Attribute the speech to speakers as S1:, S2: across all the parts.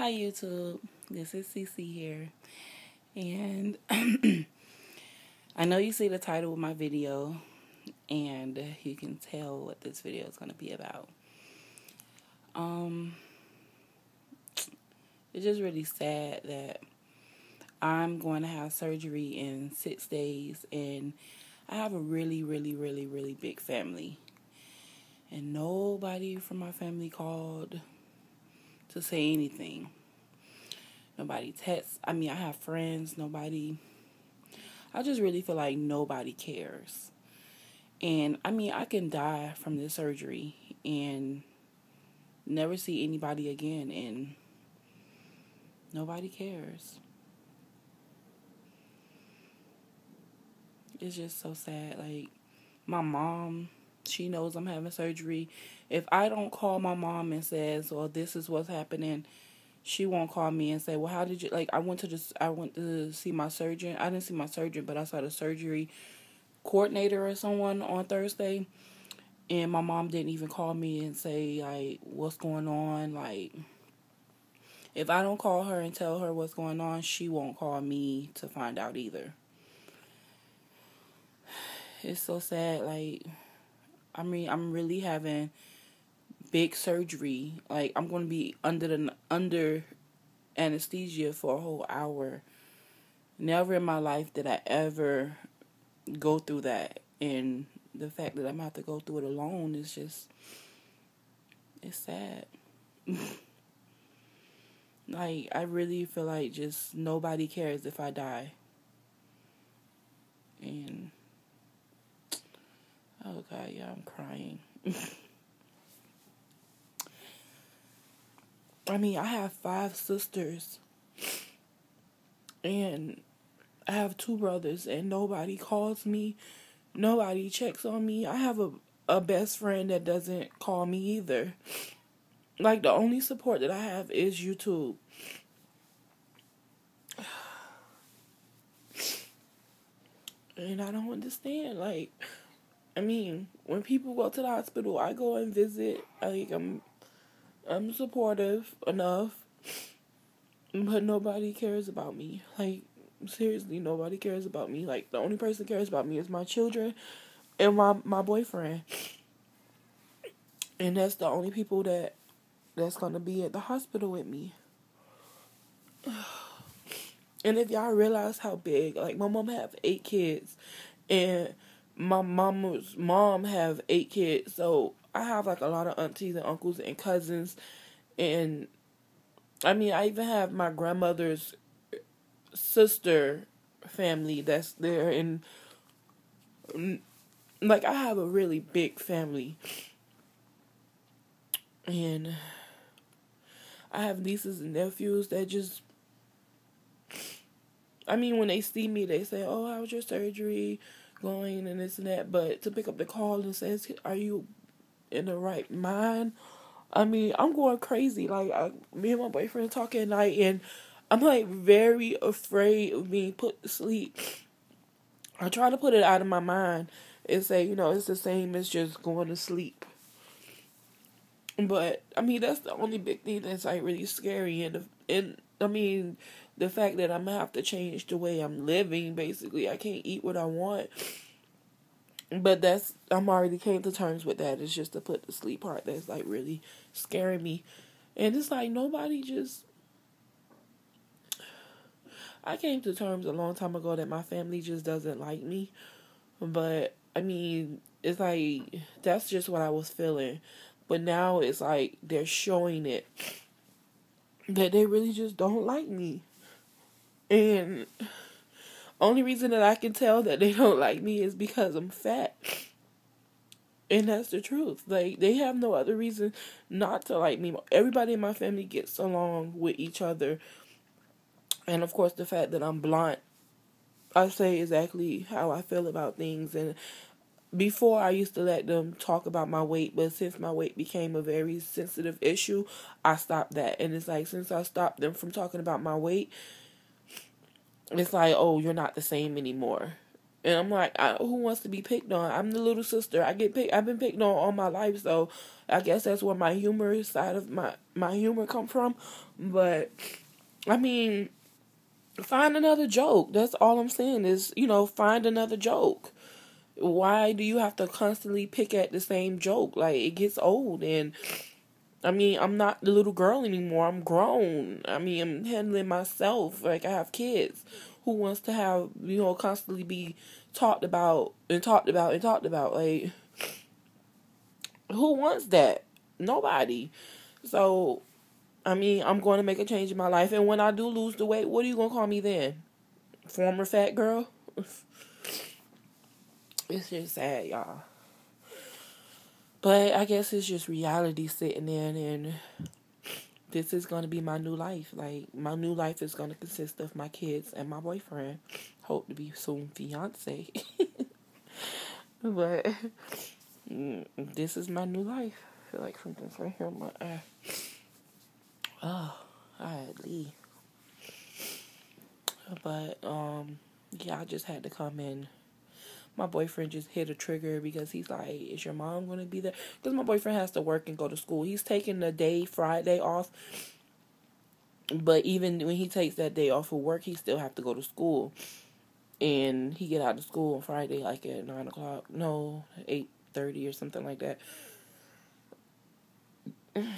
S1: Hi YouTube, this is Cece here, and I know you see the title of my video, and you can tell what this video is going to be about. It's just really sad that I'm going to have surgery in 6 days, and I have a really big family, and nobody from my family called to say anything. Nobody texts. I have friends. I just really feel like nobody cares. And I can die from this surgery and never see anybody again, and nobody cares. It's just so sad. Like, my mom, she knows I'm having surgery. If I don't call my mom and says, well, this is what's happening, she won't call me and say, well, how did you, I went to see my surgeon. I didn't see my surgeon, but I saw the surgery coordinator or someone on Thursday, and my mom didn't even call me and say, like, what's going on. Like, if I don't call her and tell her what's going on, she won't call me to find out either. It's so sad. Like, I'm really having big surgery. Like, I'm going to be under anesthesia for a whole hour. Never in my life did I ever go through that, and the fact that I'm going to have to go through it alone is just, it's sad. Like, I really feel like just nobody cares if I die. And oh God, yeah, I'm crying. I have 5 sisters, and I have 2 brothers, and nobody calls me. Nobody checks on me. I have a best friend that doesn't call me either. Like, the only support that I have is YouTube. And I don't understand. Like, when people go to the hospital, I go and visit. I'm supportive enough, but nobody cares about me. Like, seriously, nobody cares about me. Like, the only person that cares about me is my children and my boyfriend. And that's the only people that's gonna be at the hospital with me. And if y'all realize how big, like, my mom have 8 kids, and my mama's mom have 8 kids, so I have, like, a lot of aunties and uncles and cousins, and, I even have my grandmother's sister family that's there, and, like, I have a really big family, and I have nieces and nephews that just, when they see me, they say, oh, how was your surgery going, and this and that, but to pick up the call and says, are you in the right mind? I'm going crazy. Like, me and my boyfriend talking at night, and I'm, like, very afraid of being put to sleep. I try to put it out of my mind and say, it's the same as just going to sleep. But, that's the only big thing that's, like, really scary, and the fact that I'm going to have to change the way I'm living, basically. I can't eat what I want. But I'm already came to terms with that. It's just the put to sleep part that's, like, really scaring me. And it's like I came to terms a long time ago that my family just doesn't like me. But, it's like, that's just what I was feeling. But now it's like they're showing it, that they really just don't like me. And only reason that I can tell that they don't like me is because I'm fat. And that's the truth. Like, they have no other reason not to like me. Everybody in my family gets along with each other. And, of course, the fact that I'm blunt, I say exactly how I feel about things. And before, I used to let them talk about my weight. But since my weight became a very sensitive issue, I stopped that. And it's like, since I stopped them from talking about my weight, it's like, oh, you're not the same anymore. And I'm like, who wants to be picked on? I'm the little sister. I've been picked on all my life, so I guess that's where my humorous side of my humor come from. But I mean, find another joke. That's all I'm saying is, find another joke. Why do you have to constantly pick at the same joke? Like, it gets old. And I mean, I'm not the little girl anymore. I'm grown. I mean, I'm handling myself. Like, I have kids. Who wants to have, constantly be talked about and talked about and talked about? Like, who wants that? Nobody. So, I mean, I'm going to make a change in my life. And when I do lose the weight, what are you going to call me then? Former fat girl? It's just sad, y'all. But I guess it's just reality sitting in, and this is going to be my new life. Like, my new life is going to consist of my kids and my boyfriend. Hope to be soon fiance. But this is my new life. I feel like something's right here in my eye. Oh, golly. But, yeah, I just had to come in. My boyfriend just hit a trigger because he's like, is your mom going to be there? Because my boyfriend has to work and go to school. He's taking the day, Friday off. But even when he takes that day off of work, he still have to go to school. And he get out of school on Friday like at 9 o'clock. No, 8:30 or something like that.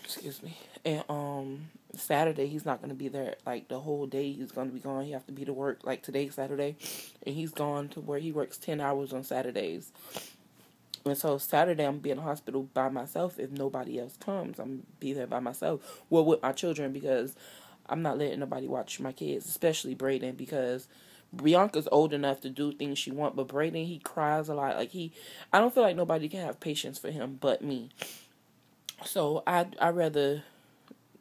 S1: Excuse me. And Saturday he's not gonna be there like the whole day. He's gonna be gone. He have to be to work like today's Saturday, and he's gone to where he works 10 hours on Saturdays. And so Saturday I'm gonna be in the hospital by myself if nobody else comes. I'm gonna be there by myself. Well, with my children, because I'm not letting nobody watch my kids, especially Brayden, because Bianca's old enough to do things she want, but Brayden, he cries a lot. Like I don't feel like nobody can have patience for him but me. So I'd rather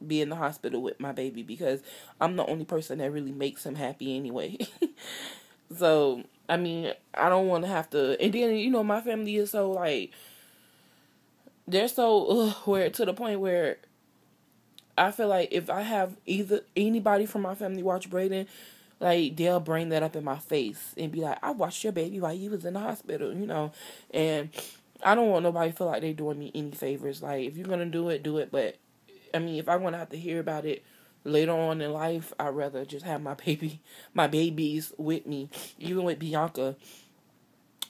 S1: be in the hospital with my baby because I'm the only person that really makes him happy anyway. So, I mean, I don't want to have to, and then, my family is so, like, they're so, where, to the point where I feel like if I have anybody from my family watch Brayden, like, they'll bring that up in my face and be like, I watched your baby while you was in the hospital, and I don't want nobody to feel like they're doing me any favors. Like, if you're going to do it, but, I mean, if I want to have to hear about it later on in life, I'd rather just have my babies with me, even with Bianca.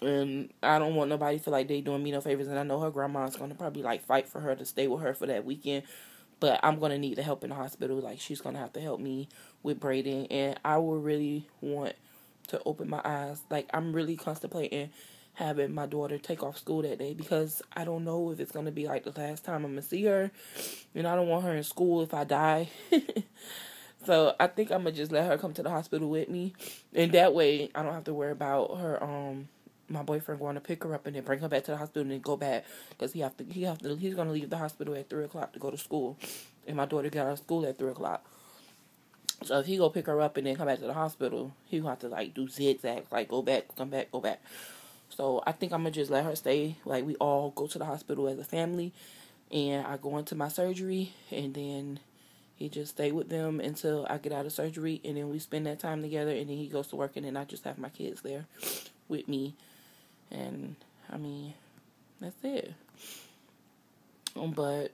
S1: And I don't want nobody to feel like they doing me no favors. And I know her grandma's going to probably, like, fight for her to stay with her for that weekend. But I'm going to need the help in the hospital. Like, she's going to have to help me with Brayden. And I would really want to open my eyes. Like, I'm really contemplating having my daughter take off school that day because I don't know if it's going to be like the last time I'm going to see her. And I don't want her in school if I die. So I think I'm going to just let her come to the hospital with me. And that way I don't have to worry about her, my boyfriend going to pick her up and then bring her back to the hospital and then go back. Because he's going to leave the hospital at 3 o'clock to go to school. And my daughter got out of school at 3 o'clock. So if he go pick her up and then come back to the hospital, he'll have to like do zigzags, like go back, come back, go back. So I think I'm going to just let her stay. Like, we all go to the hospital as a family. And I go into my surgery. And then he just stay with them until I get out of surgery. And then we spend that time together. And then he goes to work. And then I just have my kids there with me. And, I mean, that's it. But,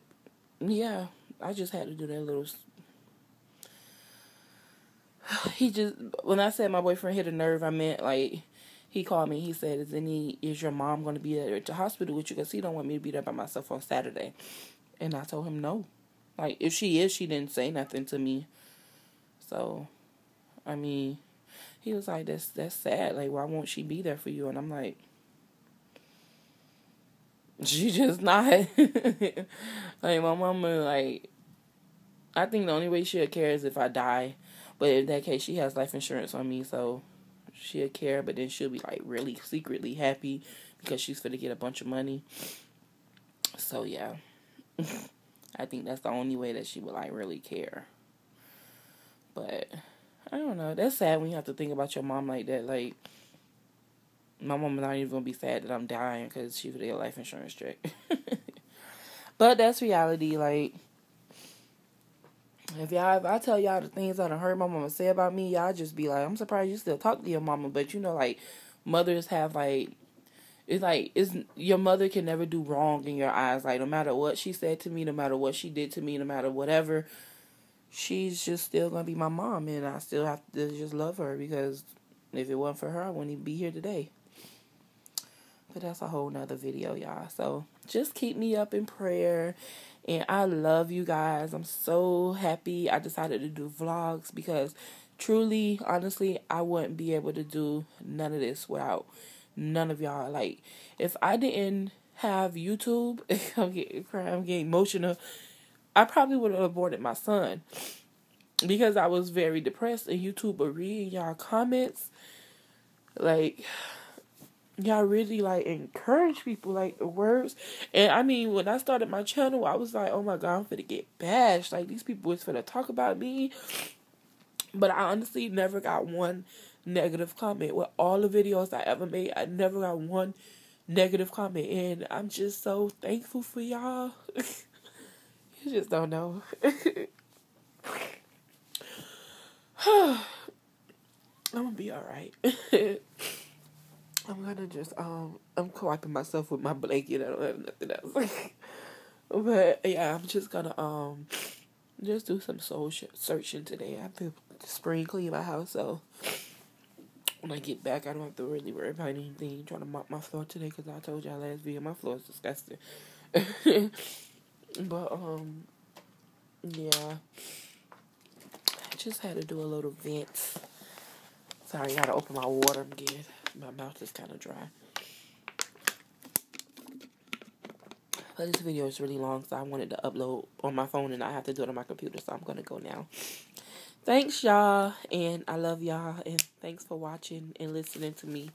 S1: yeah, I just had to do that little... When I said my boyfriend hit a nerve, I meant, like... He called me. He said, is your mom going to be at the hospital with you? Because he don't want me to be there by myself on Saturday. And I told him no. Like, if she is, she didn't say nothing to me. So, I mean, he was like, that's sad. Like, why won't she be there for you? And I'm like, she just not. Like, my mama, like, I think the only way she'll care is if I die. But in that case, she has life insurance on me, so... she'll care, but then she'll be like really secretly happy because she's finna get a bunch of money. So yeah, I think that's the only way that she would like really care. But I don't know. That's sad when you have to think about your mom like that. Like, my mom not even gonna be sad that I'm dying because she would get a life insurance check. But that's reality. Like, if I tell y'all the things I done heard my mama say about me, y'all just be like, I'm surprised you still talk to your mama. But like, mothers have like, it's your mother can never do wrong in your eyes. Like, no matter what she said to me, no matter what she did to me, no matter whatever, she's just still gonna be my mom, and I still have to just love her, because if it wasn't for her, I wouldn't even be here today. But that's a whole nother video, y'all. So just keep me up in prayer. And I love you guys. I'm so happy I decided to do vlogs, because truly, honestly, I wouldn't be able to do none of this without none of y'all. Like, if I didn't have YouTube, I'm getting emotional, I probably would have aborted my son, because I was very depressed. And YouTube would read y'all comments. Like, y'all really, like, encourage people, like, the words. And, I mean, when I started my channel, I was like, oh, my God, I'm finna get bashed. Like, these people is finna talk about me. But I honestly never got one negative comment. With all the videos I ever made, I never got one negative comment. And I'm just so thankful for y'all. You just don't know. I'm gonna be alright. I'm gonna just, I'm wiping myself with my blanket. I don't have nothing else. But, yeah, I'm just gonna, just do some soul searching today. I have to spring clean my house, so when I get back, I don't have to really worry about anything. Trying to mop my floor today, because I told y'all last video, my floor is disgusting. But, yeah. I just had to do a little vent. Sorry, I gotta open my water again. My mouth is kind of dry. But this video is really long, so I wanted to upload on my phone, and I have to do it on my computer, so I'm gonna go now. Thanks, y'all, and I love y'all, and thanks for watching and listening to me.